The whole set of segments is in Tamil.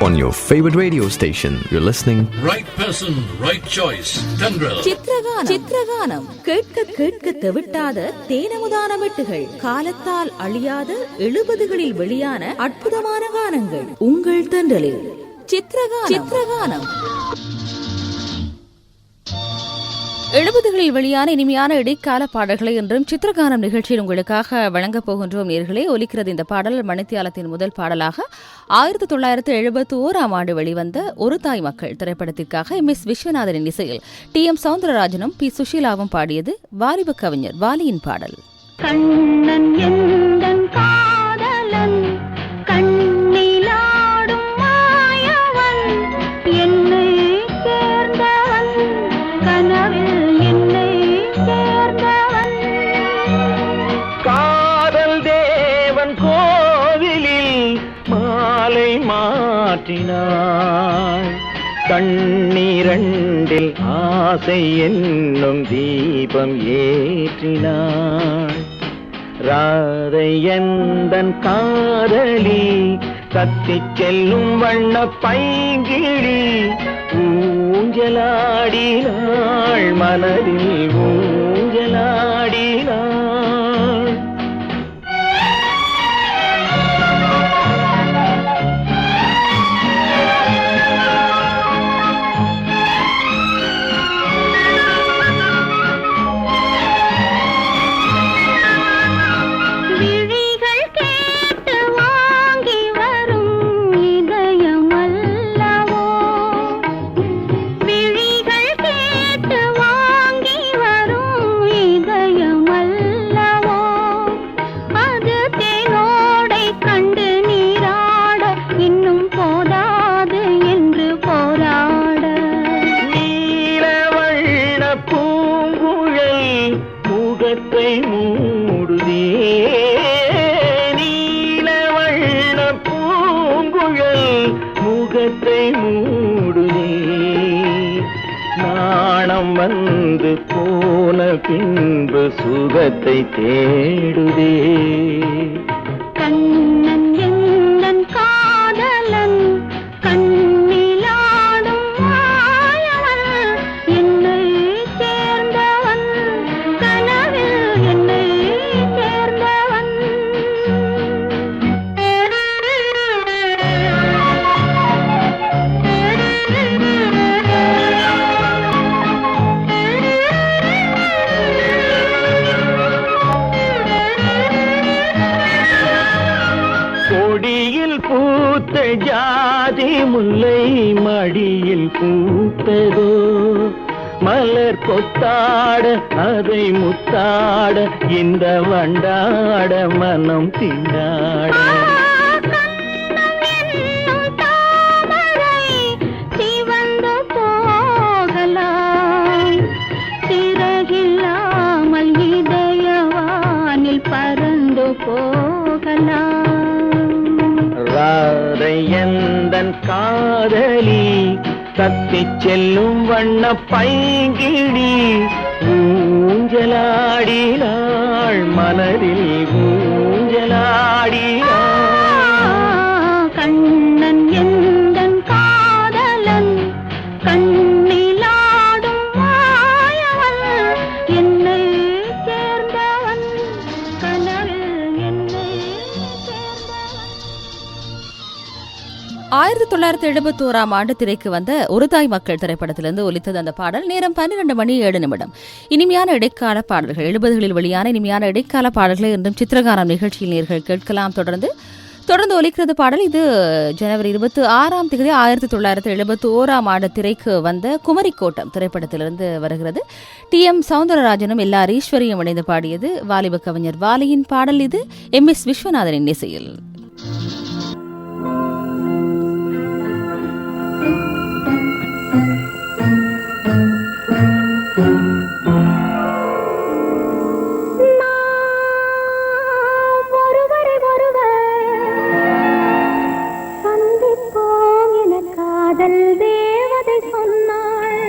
on your favorite radio station. You're listening. Right person, right choice. Tendril. சித்ரகானம் கேட்க கேட்க தெவிட்டாத தேனமுதான மெட்டுகள், காலத்தால் அழியாத 70களில் வெளியான அற்புதமான கானங்கள் உங்கள் தென்றலில். சித்ரகானம் 70களில் வெளியான இனிமையான இடைக்கால பாடல்களை என்றும் சித்திரகானம் நிகழ்ச்சியில் உங்களுக்காக வழங்கப் போகின்றோம். நேர்களே, ஒலிக்கிறது இந்த பாடல் மணித்தியாலத்தின் முதல் பாடலாக 1971 வெளிவந்த ஒரு தாய் மக்கள் திரைப்படத்திற்காக MS விஸ்வநாதனின் இசையில் TM சௌந்தரராஜனும் P சுஷீலாவும் பாடியது வாலிப கவிஞர் வாலியின் பாடல். கண்ணன் எந்தன் காதலன் கண்ணிலாடும் மாயவன் என்னை சேர்ந்தவன் கனவில் என்னை சேர்ந்தவன் காதல் தேவன் கோவிலில் மாலை மாற்றினாய் கண்ணீரண்டில் ஆசை என்னும் தீபம் ஏற்றினாய் ராதை எந்தன் காதலி கத்திச் செல்லும் வண்ண பைங்கிழி ஊஞ்சலாடினாள் மனதில் ஊஞ்சலாடினாள். வந்து போன பின்பு சுகத்தை தேடுதே. கண்ணன் எந்தன் காதலன் கண்ணிலாடும் மாயவன் என்னை சேர்ந்தவன் கனவில் என்னை சேர்ந்தவன். கொடியில் பூத்த ஜாதி முல்லை மடியில் பூத்ததோ மலர் கொத்தாட அதை முத்தாட இந்த வண்டாட மனம் திண்டாட. சிறகில்லாமல் இதயவானில் பறந்து போகலாம். ராதை எந்தன் காதலி தத்திச் செல்லும் வண்ண பைங்கிழி ஊஞ்சலாடினாள் மனதில் ஊஞ்சலாடினாள். கண்ணன் எந்தன் காதலன் கண்ணிலாடும் மாயவன் என்னை சேர்ந்தவன் கனவில் என்னை சேர்ந்தவன். 1971 திரைக்கு வந்த ஒரு தாய் மக்கள் திரைப்படத்திலிருந்து ஒலித்தது அந்த பாடல். நேரம் 12:07. இனிமையான இடைக்கால பாடல்கள், 70களில் வெளியான இனிமையான இடைக்கால பாடல்களை என்றும் சித்திரகாரம் நிகழ்ச்சியில் நேர்கள் கேட்கலாம். தொடர்ந்து ஒலிக்கிறது பாடல். இது ஜனவரி 26 1971 திரைக்கு வந்த குமரிக்கோட்டம் திரைப்படத்திலிருந்து வருகிறது. TM சௌந்தரராஜனும் LR ஈஸ்வரியும் இணைந்து பாடியது வாலிப கவிஞர் வாலியின் பாடல். இது MS விஸ்வநாதனின் இசையில். சந்திப்போம் என காதல் தேவதை சொன்னாள்.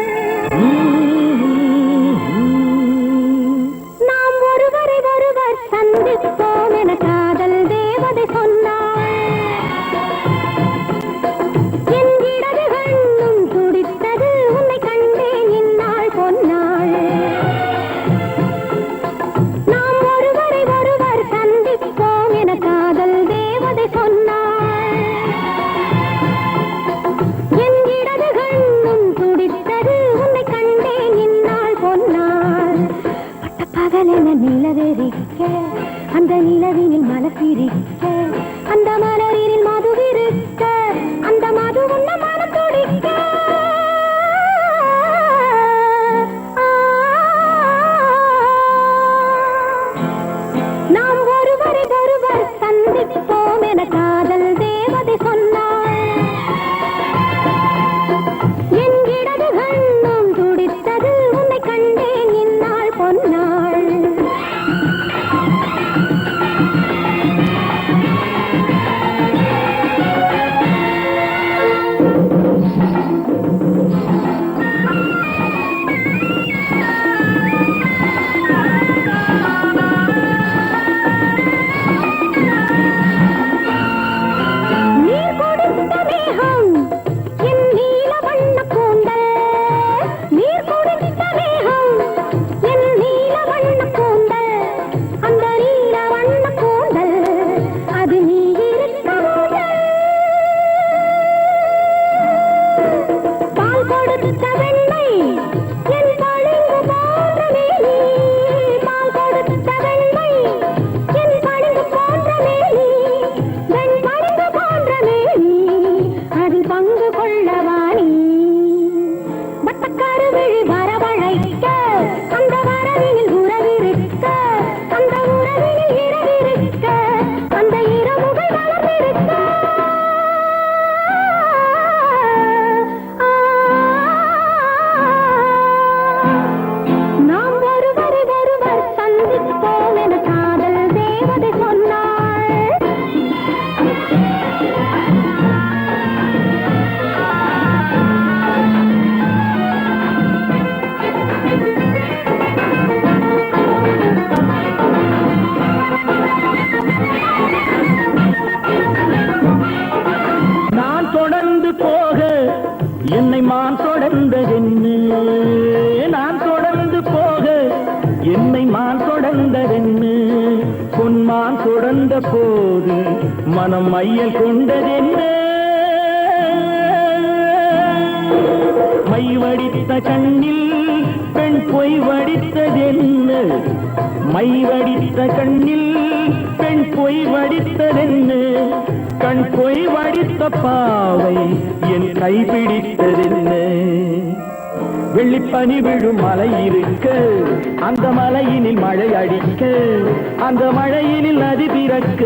தொடர்ந்து போக என்னை மான் தொடர்ந்ததென்னு, நான் தொடர்ந்து போக என்னை மான் தொடர்ந்ததென்னு, பொன்மான் தொடர்ந்த போது மனம் மையல் கொண்டதென்ன, மை வடித்த கண்ணில் பெண் பொய் வடித்ததென்ன, மை வடித்த கண்ணில் பெண் பொய் வடித்ததென்ன, கண் பொய் வடித்த பாவை என் கை பிடித்ததென்ன, வெள்ளிப்பனி விழும் மலை இருக்க அந்த மலையினில் மழை அடிக்க, அந்த மழையினில் நதி பிறக்க,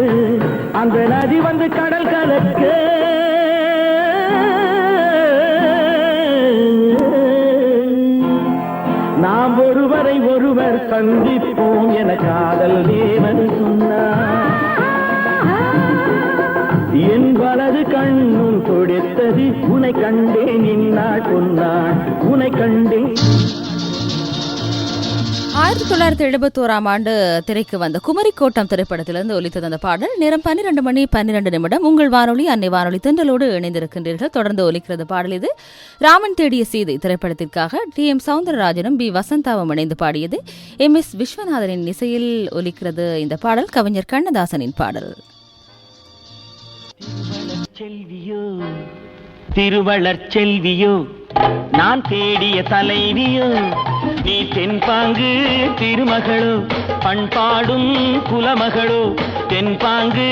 அந்த நதி வந்து கடல் கலக்க, நாம் ஒருவரை ஒருவர் சந்திப்போம் என காதல் தேவன் சொன்னார், என் வலது கண்ணும் தொடுத்தது உனை கண்டேன் இந்நாள் பொன்னாள் உனை கண்டேன். 1971ஆம் ஆண்டு திரைக்கு வந்த குமரிக்கோட்டம் திரைப்படத்திலிருந்து ஒலித்தது அந்த பாடல். நேரம் 12:12. உங்கள் வானொலி அன்னை வானொலி தென்றலோடு இணைந்திருக்கின்றீர்கள். தொடர்ந்து ஒலிக்கிறது பாடல். இது ராமன் தேடிய சீதை திரைப்படத்திற்காக TM சௌந்தரராஜனும் B வசந்தாவும் இணைந்து பாடியது. MS விஸ்வநாதனின் இசையில் ஒலிக்கிறது இந்த பாடல். கவிஞர் கண்ணதாசனின் பாடல். திருவளர் செல்வியோ நான் தேடிய தலைவியோ, நீ தென்பாங்கு திருமகளோ பண்பாடும் குலமகளோ, தென்பாங்கு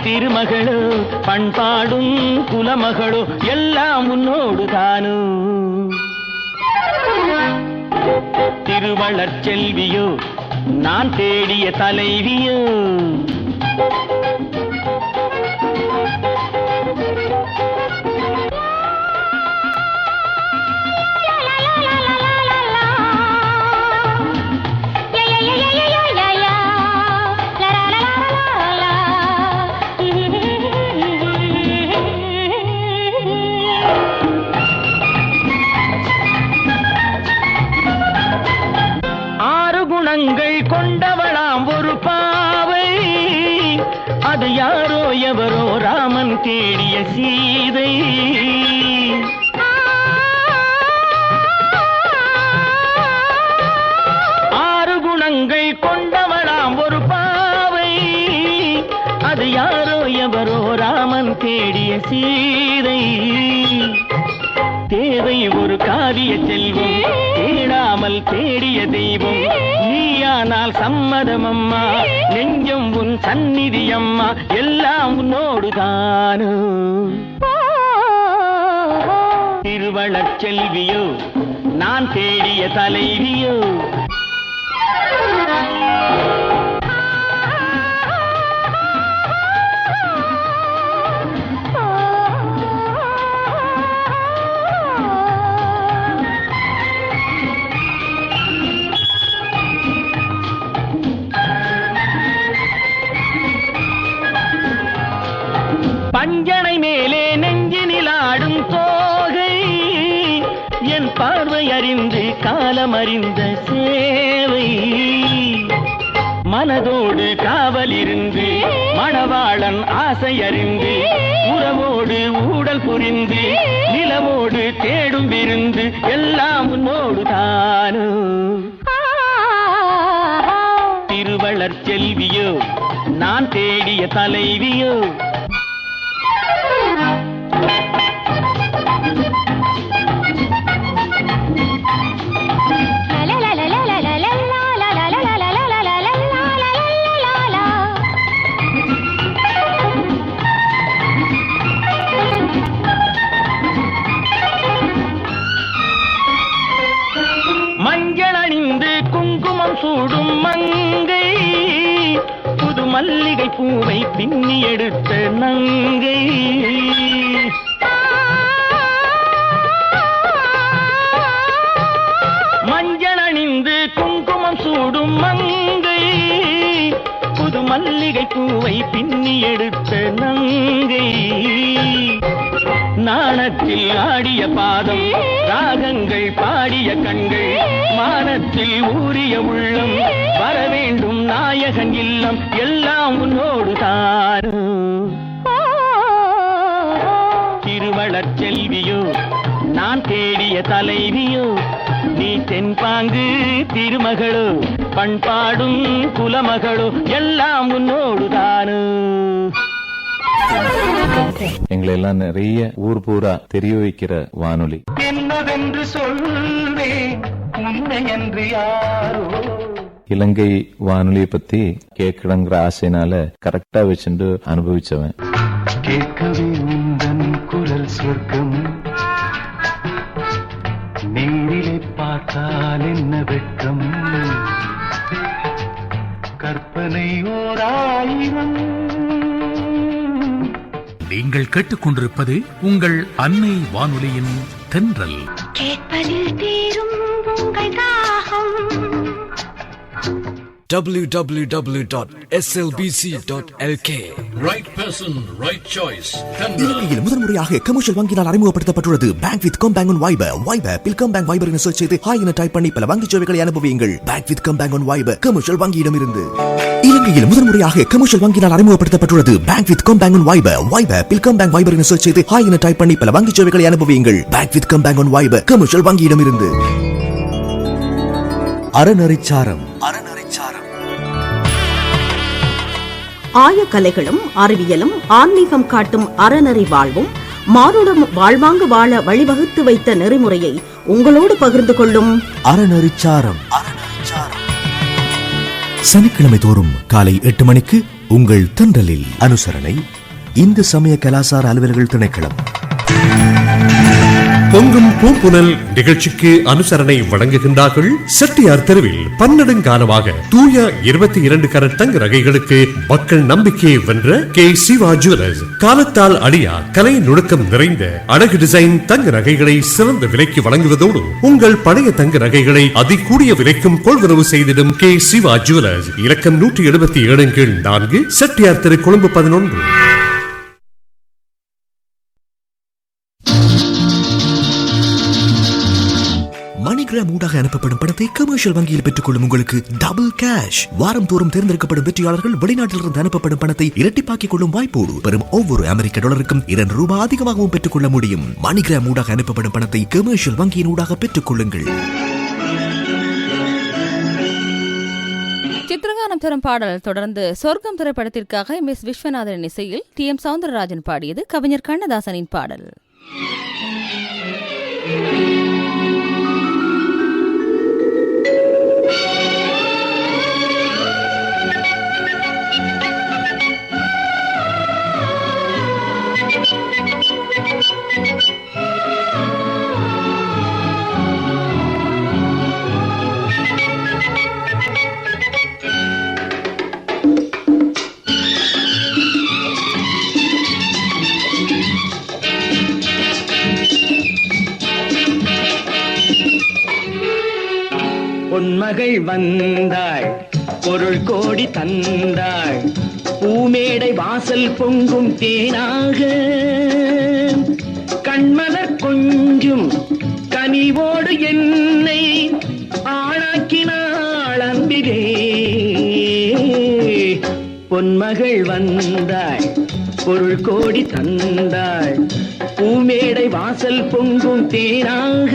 திருமகளோ பண்பாடும் குலமகளோ, எல்லாம் உன்னோடு தானோ. திருவளர் செல்வியோ நான் தேடிய தலைவியோ. கொண்டவளாம் ஒரு பாவை, அது யாரோ எவரோ ராமன் தேடிய சீதை. ஆறு குணங்கள் கொண்டவளாம் ஒரு பாவை, அது யாரோ எவரோ ராமன் தேடிய சீதை. தேவை ஒரு காரிய செல்வம், தேடாமல் தேடிய தெய்வம், நீயானால் சம்மதம் அம்மா, நெஞ்சம் உன் சந்நிதி அம்மா, எல்லாம் உன்னோடு தானோ. திருவளர் செல்வியோ நான் தேடிய தலைவியோ. பஞ்சனை மேலே நெஞ்சினில் ஆடும் தோகை, என் பார்வை அறிந்து காலம் அறிந்த சேவை, மனதோடு காவல் இருந்து மணவாளன் ஆசை அறிந்து, உறவோடு ஊடல் புரிந்து நிலவோடு தேடும் விருந்து, எல்லாம் உன்னோடு தானோ. திருவளர் செல்வியோ நான் தேடிய தலைவியோ. மஞ்சள் அணிந்து குங்குமம் சூடும் மங்கை, புது மல்லிகை பூவை பின்னி எடுத்த நங்கை, மஞ்சள் அணிந்து குங்குமம் சூடும் மங்கை, புது மல்லிகை பூவை பின்னி எடுத்த நங்கை, நாணத்தில் ஆடிய பாதம் ராகங்கள் பாடிய கண்கள், மானத்தில் ஊறிய உள்ளம் வரவேண்டும் நாயகன் இல்லம், எல்லாம் உன்னோடு தானோ. திருவளர் மலர் செல்வியோ நான் தேடிய தலைவியோ நீ தென்பாங்கு திருமகளோ பண்பாடும் குலமகளோ எல்லாம் உன்னோடுதானோ. எங்களை எல்லாம் நிறைய ஊர் பூரா தெரிய வைக்கிற வானொலி. என்னவென்று சொல்வேன் உன்னை என்று யாரோ. இலங்கை வானொலியை பத்தி கேட்கணுங்கிற ஆசைனால கரெக்டா வச்சுட்டு அனுபவிச்சவன். கேட்கவே உந்தன் குரல் சொர்க்கம், நேரிலே பார்த்தால் என்ன வெட்கம், கற்பனை ஓராயிரம். நீங்கள் கேட்டுக்கொண்டிருப்பது உங்கள் அன்னை வானொலியின் தென்றல். கேட்பதில் தீரும் உங்கள் தாகம். www.slbc.lk. Right person, right choice. தென்றல். இலங்கையில் முதன்முறையாக கமர்ஷியல் வங்கியினால் அறிமுகப்படுத்தப்பட்டுள்ளது bank with ComBank on Viber. Viber பில் கம்பேங்க் வைபர் என சர்ச் செய்து ஹாய் என டைப் பண்ணி பல வங்கி சேவைகளை அனுபவியுங்கள். Bank with ComBank on Viber commercial வங்கியிடம் இருந்து. இலங்கையில் முதன்முறையாக கமர்ஷியல் வங்கியினால் அறிமுகப்படுத்தப்பட்டுள்ளது bank with ComBank on Viber. Viber பில் கம்பேங்க் வைபர் என சர்ச் செய்து ஹாய் என டைப் பண்ணி பல வங்கி சேவைகளை அனுபவியுங்கள். Bank with ComBank on Viber commercial வங்கியிடம் இருந்து. அறநெறிச்சாரம். ஆயக்கலைகளும் அறிவியலும் ஆன்மீகம் காட்டும் அறநெறி வாழ்வும் மானுடம் வாழ்வாங்கு வாழ வழிவகுத்து வைத்த நெறிமுறையை உங்களோடு பகிர்ந்து கொள்ளும் அறநெறிச்சாரம். சனிக்கிழமை தோறும் காலை 8 மணிக்கு உங்கள் தென்றலில். அனுசரணை இந்து சமய கலாசார அலுவலர்கள் திணைக்களம். பொங்கும் பூப்புனல் நிகழ்ச்சிக்கு அனுசரணை வழங்குகின்றார்கள். செட்டியார் தெருவில் பன்னெடுங்காலமாக தூய 22 கரட் தங்க நகைகளுக்கு மக்கள் நம்பிக்கையை வென்ற கே சிவா ஜுவல்லர்ஸ். காலத்தால் அழியா கலை நுணுக்கம் நிறைந்த அழகு டிசைன் தங்க நகைகளை சிறந்த விலைக்கு வழங்குவதோடு உங்கள் பழைய தங்க நகைகளை அதிகூடிய விலைக்கும் கொள்வனவு செய்திடும் கே சிவா ஜுவல்லர்ஸ். இலக்கம் 177/4 செட்டியார் தெரு, கொழும்பு 11. மணிகிராம் ஊடாக அனுப்பப்படும் பணத்தை கமர்ஷியல் வங்கியில் பெற்றுக் கொள்ளும் உங்களுக்கு டபுள் கேஷ். வாரம் தோறும் தேர்ந்தெடுக்கப்படும் வெற்றியாளர்கள் வெளிநாட்டிலிருந்து அனுப்பப்படும் பணத்தை இரட்டிப்பாக்கிக் கொள்ளும் வாய்ப்போடு பெறும் ஒவ்வொரு அமெரிக்க டாலருக்கும் $2 அதிகமாகவும் பெற்றுக் கொள்ள முடியும். மணிகிராம் ஊடாக அனுப்பப்படும் பணத்தை கமர்ஷியல் வங்கியின் ஊடாக பெற்றுக் கொள்ளுங்கள். சித்திரகானம் தரும் பாடல் தொடர்ந்து சொர்க்கம் திரைப்படத்திற்காக MS விஸ்வநாதன் இசையில் TM சௌந்தரராஜன் பாடியது கவிஞர் கண்ணதாசனின் பாடல். பொன்மகள் வந்தாள், பொருள் கோடி தந்தாள், பூமேடை வாசல் பொங்கும் தேனாக, கண்மலர் கொஞ்சும் கனிவோடு என்னை ஆளாக்கினாள் அன்பிலே. பொன்மகள் வந்தாள், பொருள் கோடி தந்தாள், பூமேடை வாசல் பொங்கும் தேனாக.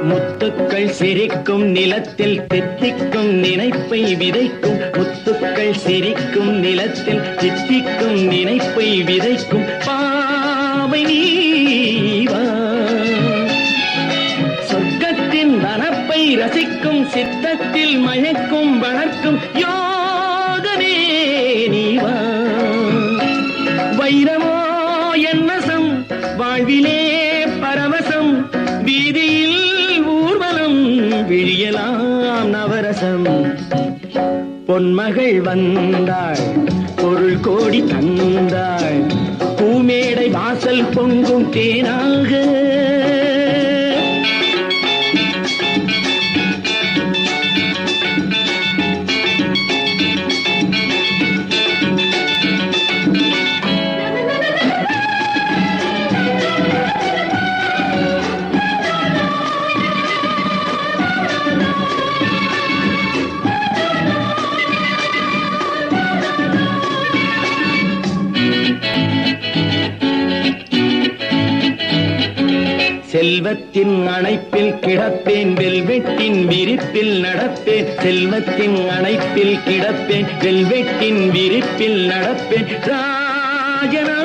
முத்துக்கள் சிரிக்கும் நிலத்தில் தித்திக்கும் நினைப்பை விதைக்கும், முத்துக்கள் சிரிக்கும் நிலத்தில் தித்திக்கும் நினைப்பை விதைக்கும் பாவை நீவா. சொர்க்கத்தின் வனப்பை ரசிக்கும் சித்தத்தில் மயக்கும் வளர்க்கும் யோகனே நீவா. வைரமோ என் வசம், வாழ்விலே பரவசம், வீதியில் ஊர்வலம், விழியலாம் நவரசம். பொன்மகள் வந்தாள், பொருள் கோடி தந்தாள், பூமி பூமேடை வாசல் பொங்கும் தேனாக செல்வத்தின் அணைப்பில் கிடப்பேன் வெல்வெட்டின் விரிப்பில் நடப்பேன் செல்வத்தின் அணைப்பில் கிடப்பேன் வெல்வெட்டின் விரிப்பில் நடப்பேன் ராஜனாக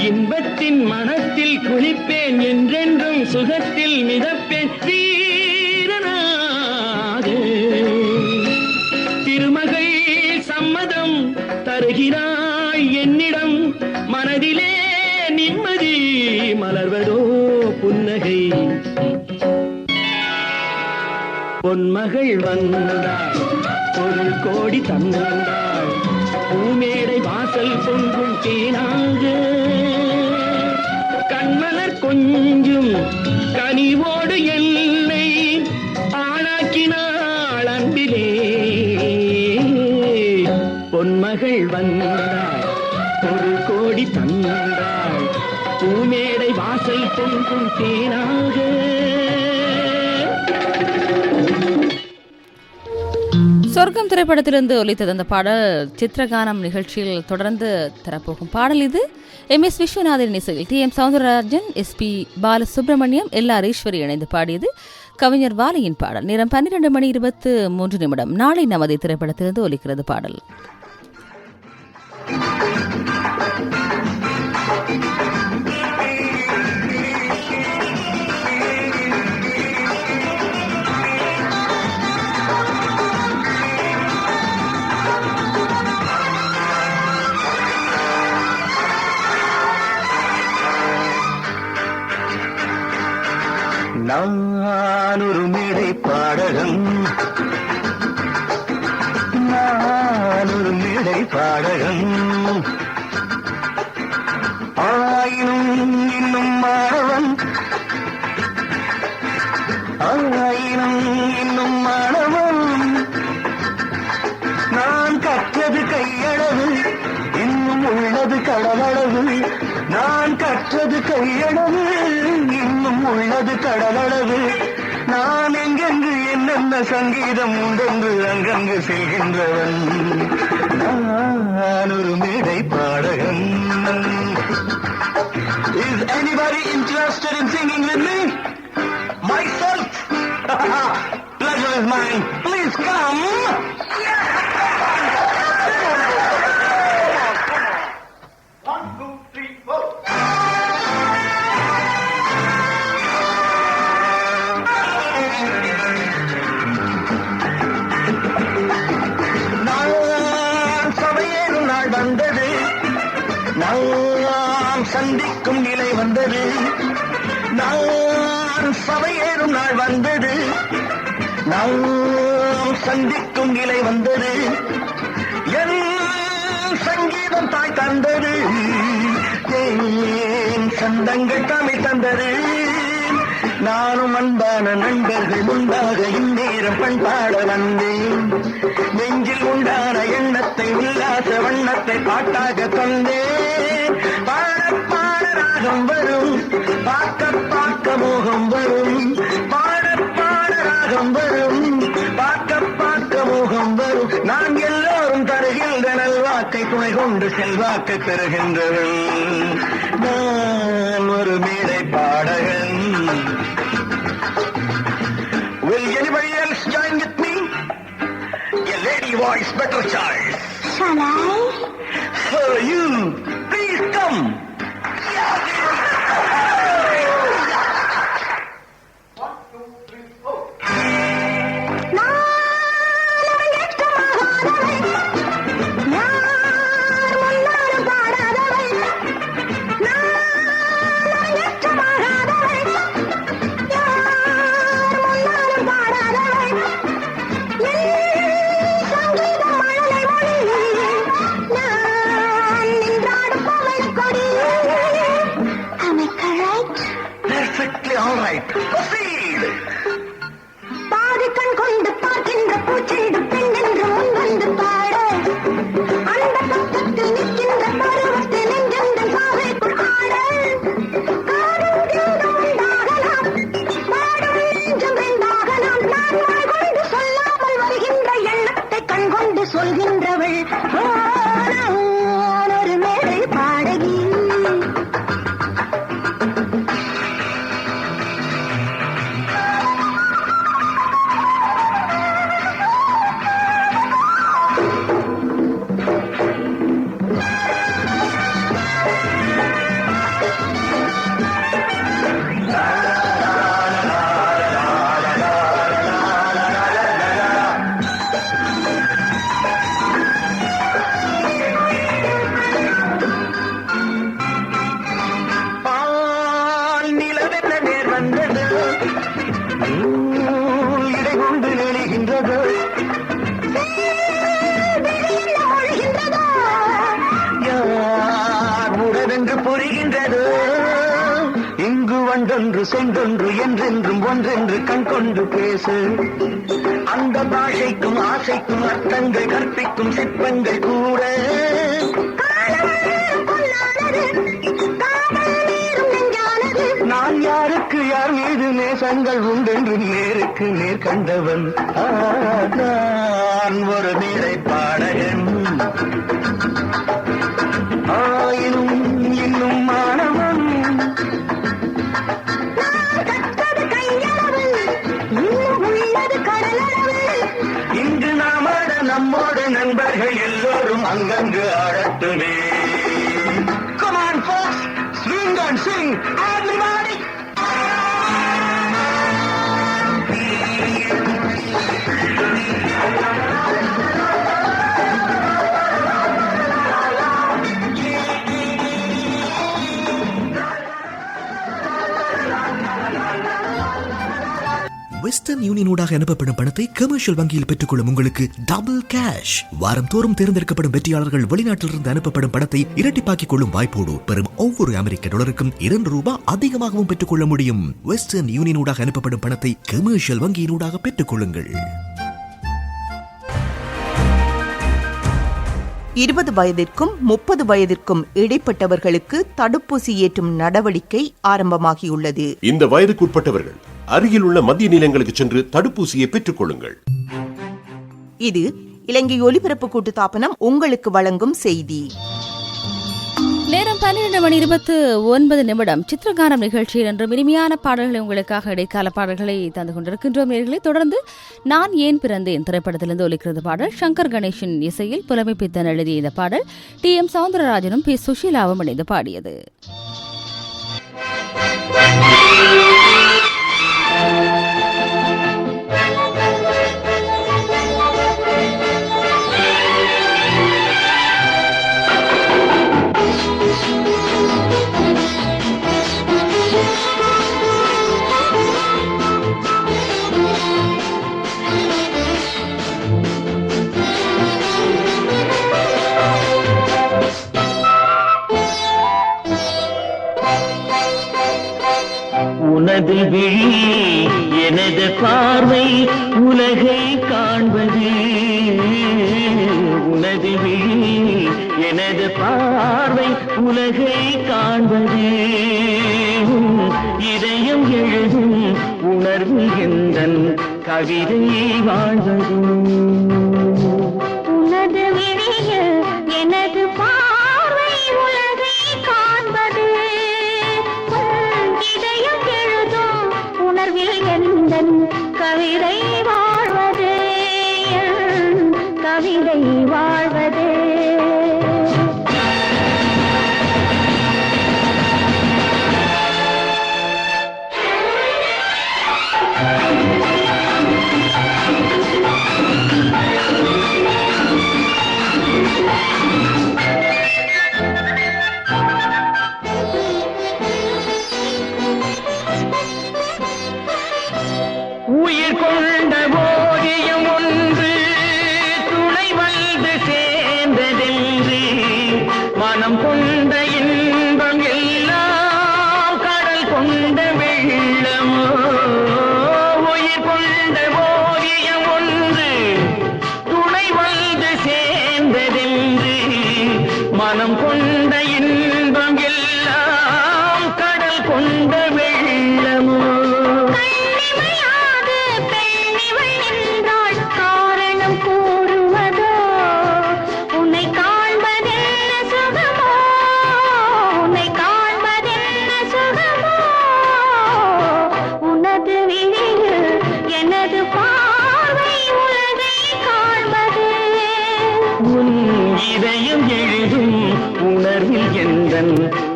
இன்பத்தின் மனத்தில் குளிப்பேன் என்றென்றும் சுகத்தில் மிதப்பேன் வீரனாக திருமகள் சம்மதம் தருகிறாய் என்னிடம் மனதிலே நிம்மதி மலர்வதோ புன்னகை பொன்மகள் வந்தாள் பொருள் கோடி தந்தாள் பூமேடை வாசல் பொங்கும் தேனாக கண்மலர் கொஞ்சும் கனிவோடு என்னை ஆளாக்கினாள் அன்பிலே பொன்மகள் வந்தாள் பொருள் கோடி தந்தாள் பூமேடை வாசல் பொங்கும் தேனாக. சொர்க்கம் திரைப்படத்திலிருந்து ஒலித்தது அந்த பாடல் சித்திரகானம் நிகழ்ச்சியில் தொடர்ந்து தரப்போகும் பாடல் இது. MS விஸ்வநாதன் இசையில் TM Soundararajan, SP Balasubramaniam, LR Eswari இணைந்து பாடியது கவிஞர் வாலியின் பாடல். நேரம் 12:23. நாளை நமது திரைப்படத்திலிருந்து ஒலிக்கிறது பாடல். நான் ஒரு மேடை பாடகன், நான் ஒரு மேடை பாடகன், ஆயினும் இன்னும் மாணவன், ஆயினும் இன்னும் மாணவன், நான் கற்றது கையளவு இன்னும் உள்ளது கடலளவு, நான் கற்றது கையளவு இன்னும் உள்ளது கடலளவு, நான் எங்கெங்கு என்னென்ன சங்கீதம் உண்டென்று அங்கங்கு செல்கின்றவன், நான் ஒரு மேடை பாடகன். Is anybody interested in singing with me? Myself? Pleasure is mine. Please come. வந்தது நாம் சந்திக்கும் நிலை வந்தது, நான் சபையேறும் நாள் வந்தது, நாம் சந்திக்கும் நிலை வந்தது, என் சங்கீதம் தாய் தந்தது, என் சந்தங்கள் தமிழ் தந்தது, நானும் அன்பான நண்பர்கள் முன்பாக இந்நேரம் பண்பாட வந்தேன், நெஞ்சில் உண்டான எண்ணத்தை உல்லாச வண்ணத்தை பாட்டாக தந்தேன், பாட பாட ராகம் வரும், பார்க்க பார்க்க மோகம் வரும், பாட பாட ராகம் வரும், பார்க்க பார்க்க மோகம் வரும், நான் எல்லோரும் தருகின்ற நல்வாக்கை துணை கொண்டு செல்வாக்கை பெறுகின்றவன், நான் ஒரு மேடை பாடகன். Will anybody else join with me? A lady voice better choice. Shall I? For you, please come. நான் Absolutely all right. Proceed. பாதி கண் கொண்டு பார்க்கின்ற பூச்செண்டு பெண் என்று முன் வந்து பாட அந்த பக்கத்தில் நிற்கின்ற பருவத்தில் நெஞ்செந்த சாவைக்குள் ஆட காடும் தீண்டும் உண்டாகலாம் பாடும் நெஞ்சம் ரெண்டாகலாம் நான் வாய் கொண்டு சொல்லாமல் வருகின்ற எண்ணத்தை கண் கொண்டு சொல்கின்றவள் ஒரு மேடை பாடகி. ஒன்றொன்று சென்றொன்று என்றென்றும் ஒன்றென்று கண் கொண்டு பேசு. அந்த பாஷைக்கும் ஆசைக்கும் அர்த்தங்கள் கற்பிக்கும் சிற்பங்கள் கூட நான் யாருக்கு யார் மீது நேசங்கள் உண்டென்று நேருக்கு நேர் கண்டவன். நான் ஒரு மேடை பாடகன். ஆயினும் இன்னும் மாணவன். இன்று நாம் ஆட நம்மோடு நண்பர்கள் எல்லோரும் அங்கங்கு ஆடட்டுமே. Come on folks, swing and sing, everybody. Western யூனியனூடாக அனுப்பப்படும் பணத்தை கமர்ஷியல் வங்கியில் பெற்றுக்கொள்ளும் உங்களுக்கு டபுள் கேஷ். வாரம் தோறும் தேர்ந்தெடுக்கப்படும் வெற்றியாளர்கள் வெளிநாட்டிலிருந்து அனுப்பப்படும் பணத்தை இரட்டிப்பாக்கிக் கொள்ளும் வாய்ப்போடு பெறும் ஒவ்வொரு அமெரிக்க டாலருக்கும் $2 அதிகமாகவும் பெற்றுக்கொள்ள முடியும். வெஸ்டர்ன் யூனியனூடாக அனுப்பப்படும் பணத்தை கமர்ஷியல் வங்கியினூடாக பெற்றுக்கொள்ளுங்கள். 20 வயதிற்கும் 30 வயதிற்கும் இடைப்பட்டவர்களுக்கு தடுப்பூசி ஏற்றும் நடவடிக்கை ஆரம்பமாகியுள்ளது. இந்த வயதுக்குட்பட்டவர்கள் அருகில் உள்ள மத்திய நிலையங்களுக்கு சென்று தடுப்பூசியை பெற்றுக் கொள்ளுங்கள். இது இலங்கை ஒலிபரப்பு கூட்டுத்தாபனம் உங்களுக்கு வழங்கும் செய்தி. நேரம் 12:29 சித்திரகாரம் நிகழ்ச்சியில் என்று இனிமையான பாடல்களை உங்களுக்காக இடைக்கால பாடல்களை தந்து கொண்டிருக்கின்றோம். நேர்களை தொடர்ந்து நான் ஏன் பிறந்தேன் திரைப்படத்திலிருந்து ஒலிக்கிறது பாடல். சங்கர் கணேஷின் இசையில் புலமைப்பித்தன் எழுதிய இந்த பாடல் TM சவுந்தரராஜனும் P சுஷீலாவும் இணைந்து பாடியது. உனது விழி எனது பார்வை உலகை காண்பது. உனது விழி எனது பார்வை உலகை காண்பது. இதயம் எழுதும் உணர்வு எந்தன் கவிதை வாழ்வது. உனது விழிய எனது பார்வை உலகை காண்பது. இதயம் எழுதும் உணர்வில் எந்தன் கவிதை வாழ்வது. கவிதை வாழ்வது. உயிர் கொண்ட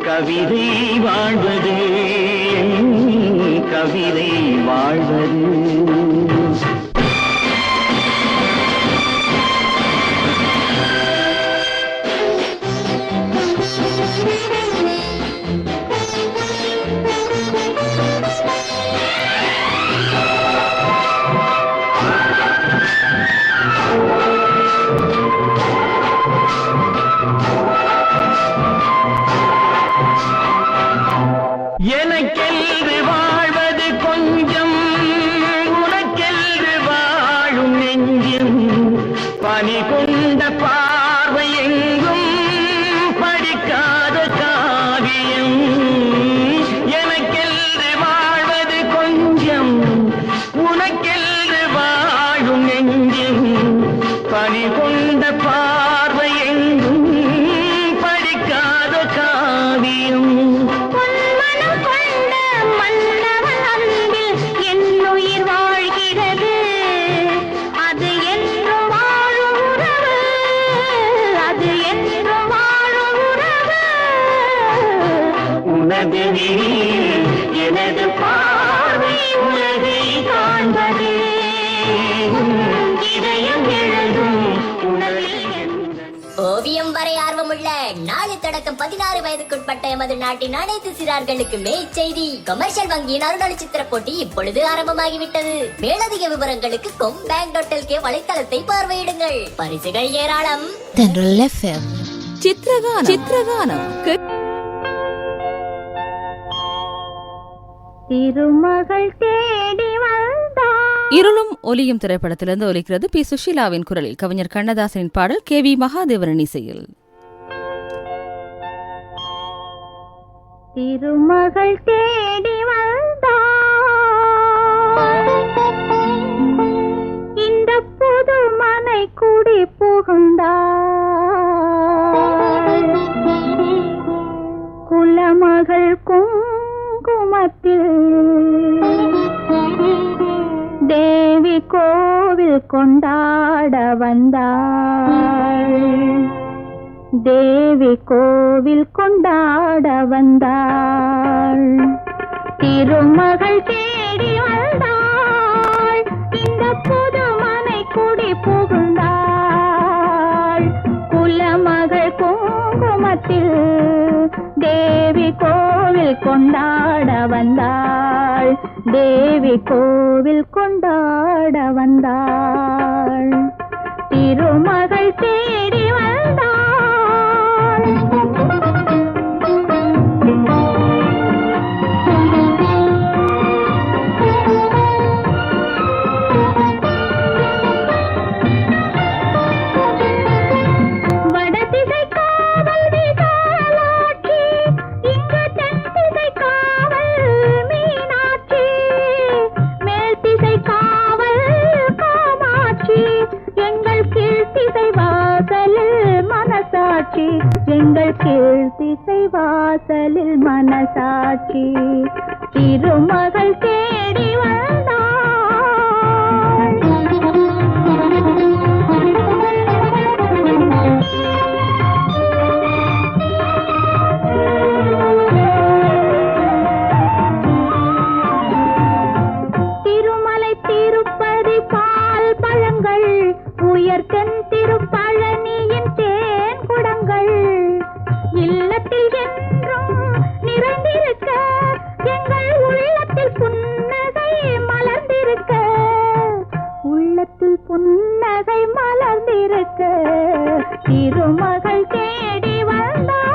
கவிதை வாழ்வது கவிதை வாழ்வது எனக்கென்று வாழ்வது கொஞ்சம் உனக்கென்று வாழும் நெஞ்சும் பனி கொண்ட பார்வை எங்கும் படிக்காத காவியம் எனக்கென்று வாழ்வது கொஞ்சம் உனக்கென்று வாழும் நெஞ்சும் பனி கொண்ட பார்வை எங்கும் படிக்காத காவியம் எனது பார்வை உலகை காண்பது இதயம் எழுதும் ஓவியம் வரை ஆர்வமுள்ள நாளை தொடக்கம் 16 வயதுக்குட்பட்ட எமது நாட்டின் அனைத்து சிறார்களுக்குமே செய்தி. கமர்ஷியல் வங்கியின் அருணொளிச்சித்திர போட்டி இப்பொழுது ஆரம்பமாகிவிட்டது. மேலதிக விவரங்களுக்கு combank.lk வலைத்தளத்தை பார்வையிடுங்கள். பரிசுகள் ஏராளம். சித்திரகானம் திருமகள் தேடி வந்தார். இருளும் ஒலியும் திரைப்படத்திலிருந்து ஒலிக்கிறது பி சுஷீலாவின் குரலில் கவிஞர் கண்ணதாசனின் பாடல் KV மகாதேவன் இசையில். திருமகள் தேடி வந்தார். இந்த புது மனை குடி புகுந்தார். குலமகள் குங்குமத்தில் தேவி கோவில் கொண்டாட வந்தாள். தேவி கோவில் கொண்டாட வந்தாள். திருமகள் தேடி வந்தாள். இந்த புது மனை குடி புகுந்தாள். குலமகள் குங்குமத்தில் தேவி கோவில் கொண்டாட வந்தாள். தேவி கோவில் கொண்டாட வந்தாள். திருமகள் தேடி வந்தாள். வடதிசை காவல் விசாலாட்சி, இங்கு தென்திசை காவல் மீனாட்சி, மேல் திசை காவல் காமாட்சி, எங்கள் கீழ்த்திசை வாசலில் மனசாட்சி, எங்கள் கீழ்த்திசை வாசலில் மனசாட்சி. திருமகள் தேடி வந்தாள். திருமலை திருப்பதி பால் பழங்கள், உயர்த்தன் திருப்பழனியின் தேன் குடங்கள், இல்லத்தில் என்றும் நிறைந்திருக்க, எங்கள் உள்ளத்தில் புன்னகை மலர்ந்திருக்க, உள்ளத்தில் புன்னகை மலர்ந்திருக்க, திருமகள் தேடி வந்தாள்.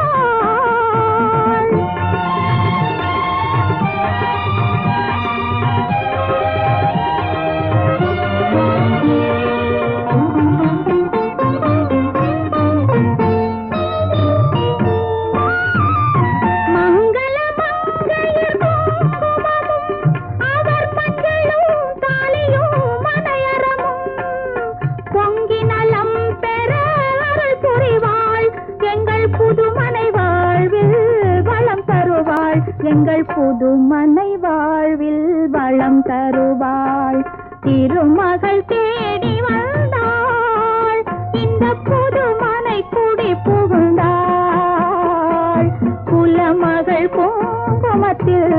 மங்கள மங்கையர் குங்குமமும், அவர் மஞ்சளும் தாலியும் மனையறமும், பொங்கி நலம் பெற அருள் புரிவாள். எங்கள் புதுமனை வாழ்வில் வளம் தருவாள். எங்கள் புதுமனை வாழ்வில் வளம் தருவாள். திருமகள் தேடி வந்தாள். இந்த புதுமனை குடி புகுந்தாள். குலம் மகள் பூங்குமத்தில்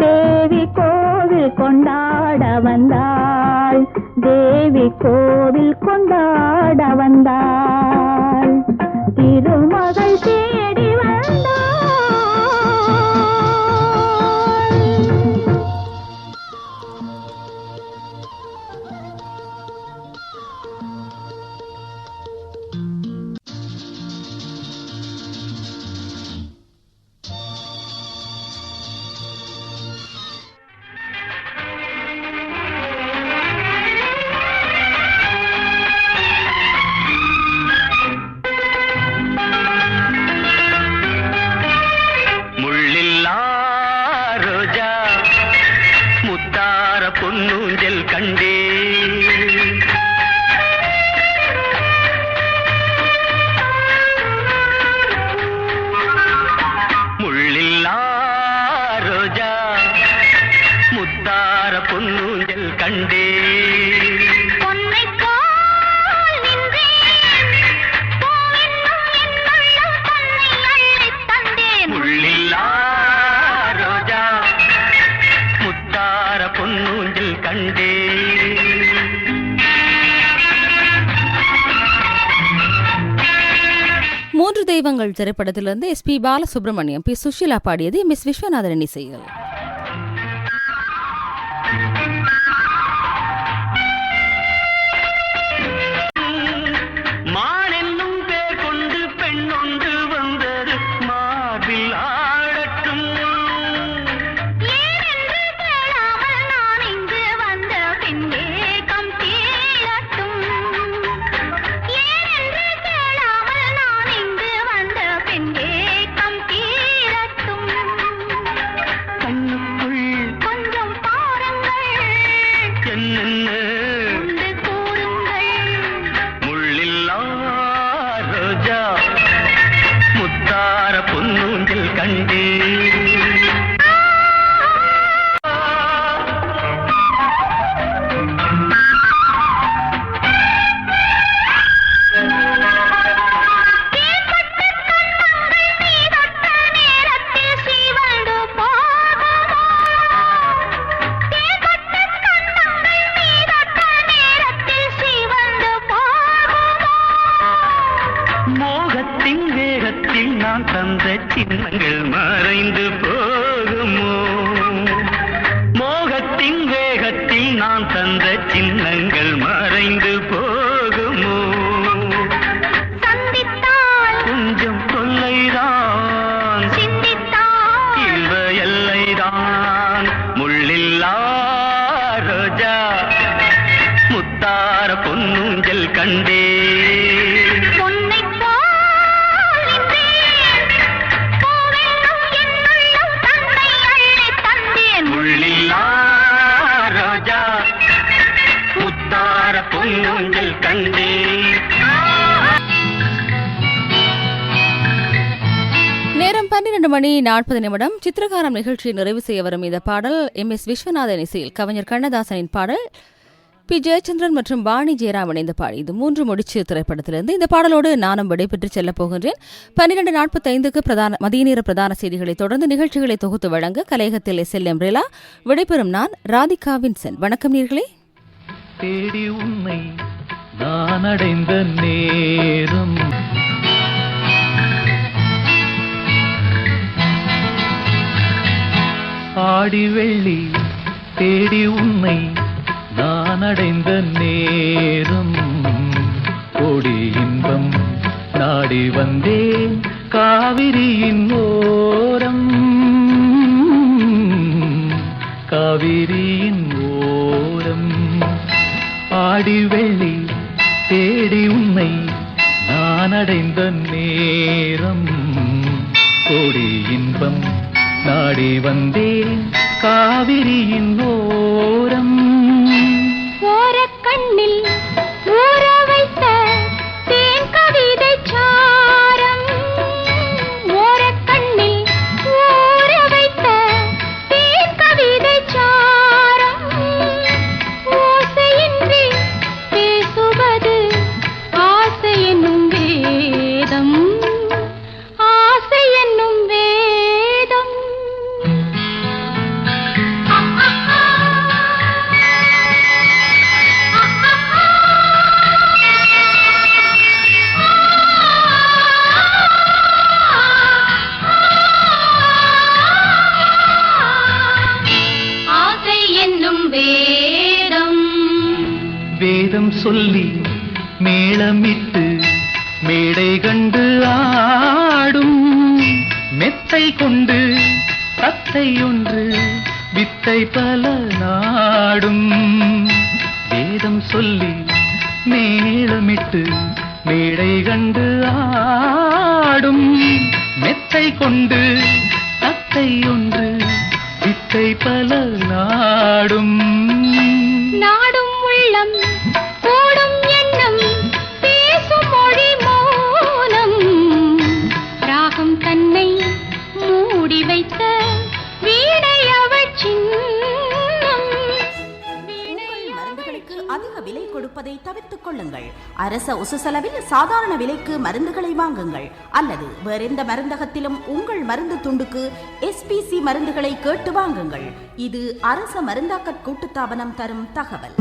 தேவி கோவில் கொண்டாட வந்தாள், தேவி கோவில் கொண்டாட வந்தாள், திருமகள் தேடி வந்தாள். பொன்னூஞ்சல் கண்டே முள்ளில்லா ரோஜா முத்தார பொன்னூஞ்சல் கண்டே பொன்னூஞ்சில் கண்டே. மூன்று தெய்வங்கள் திரைப்படத்திலிருந்து SP பாலசுப்ரமணியம், P சுஷீலா பாடியது MS விஸ்வநாதன் இசையில். மானென்னும் பேர் கொண்டு பெண்ணொன்று வந்தது மார்பில் ஆடட்டும். முள்ளில்லா ரோஜா முத்தார பொன்னூஞ்சில் கண்டே. மோகத்தின் வேகத்தில் நான் தந்த சின்னங்கள் மறைந்து போகுமோ, மோகத்தின் வேகத்தில் நான் தந்த சின்னங்கள் மறைந்து போகுமோ. கொஞ்சம் தொல்லைதான் இன்ப எல்லைதான். முள்ளில்லா ரோஜா முத்தார பொன்னூஞ்சல் கண்டே. முள்ளில்லா ரோஜா முத்தார பொன்னூஞ்சல் கண்டே. நேரம் 12:40 சித்திரகாரம் நிகழ்ச்சியை நிறைவு செய்ய வரும் இந்த பாடல் MS விஸ்வநாதன் இசையில் கவிஞர் கண்ணதாசனின் பாடல். P ஜெயச்சந்திரன் மற்றும் வாணி ஜெயராம் இணைந்த பாடல். இது 3 முடிச்சு திரைப்படத்திலிருந்து. இந்த பாடலோடு நானும் விடைபெற்று செல்லப் போகின்றேன். 12:45 மதிய நேர பிரதான செய்திகளை தொடர்ந்து நிகழ்ச்சிகளை தொகுத்து வழங்க கலையகத்தில் SL எம்ரேலா. விடைபெறும் நான் ராதிகா வின்சன். வணக்கம் நேர்களே. தேடி உன்னை நான் அடைந்த நேரம் ஆடி வெள்ளி தேடி உன்னை நான் அடைந்த நேரம் கோடி இன்பம் நாடி வந்தேன் காவிரியின் ஓரம், காவிரியின் ஓரம். ஆடி வெள்ளி தேடி உன்னை நான் அடைந்த நேரம் கோடி இன்பம் நாடி வந்தேன் காவிரியின் ஓரம். ஓரக்கண்ணில் ஊற வைத்த தேன் கவிதை சாரம், ஓரக்கண்ணில் ஊற வைத்த தேன் கவிதை சாரம். ஓசையின்றி பேசுவது ஆசை என்னும் வேதம், ஆசை என்னும் வேதம். வேதம் சொல்லி மேளமிட்டு மேடை கண்டு ஆடும் மெத்தை கொண்டு தத்தை ஒன்று வித்தை பல நாடும் வேதம் சொல்லி மேளமிட்டு மேடை கண்டு ஆடும் மெத்தை கொண்டு தத்தை ஒன்று வித்தை பல நாடும் நாடும் உள்ளம் கூடும் எண்ணம் பேசும் மொழி மௌனம் ராகம் தன்னை மூடி வைத்த வீணை அவள் சின்னம். மருந்துகளுக்கு அதிக விலை கொடுப்பதை தவிர்த்துக் கொள்ளுங்கள். அரச உசுசெலவில் சாதாரண விலைக்கு மருந்துகளை வாங்குங்கள். அல்லது வேறெந்த மருந்தகத்திலும் உங்கள் மருந்து துண்டுக்கு SPC மருந்துகளை கேட்டு வாங்குங்கள். இது அரச மருந்தாக்கற் கூட்டுத்தாபனம் தரும் தகவல்.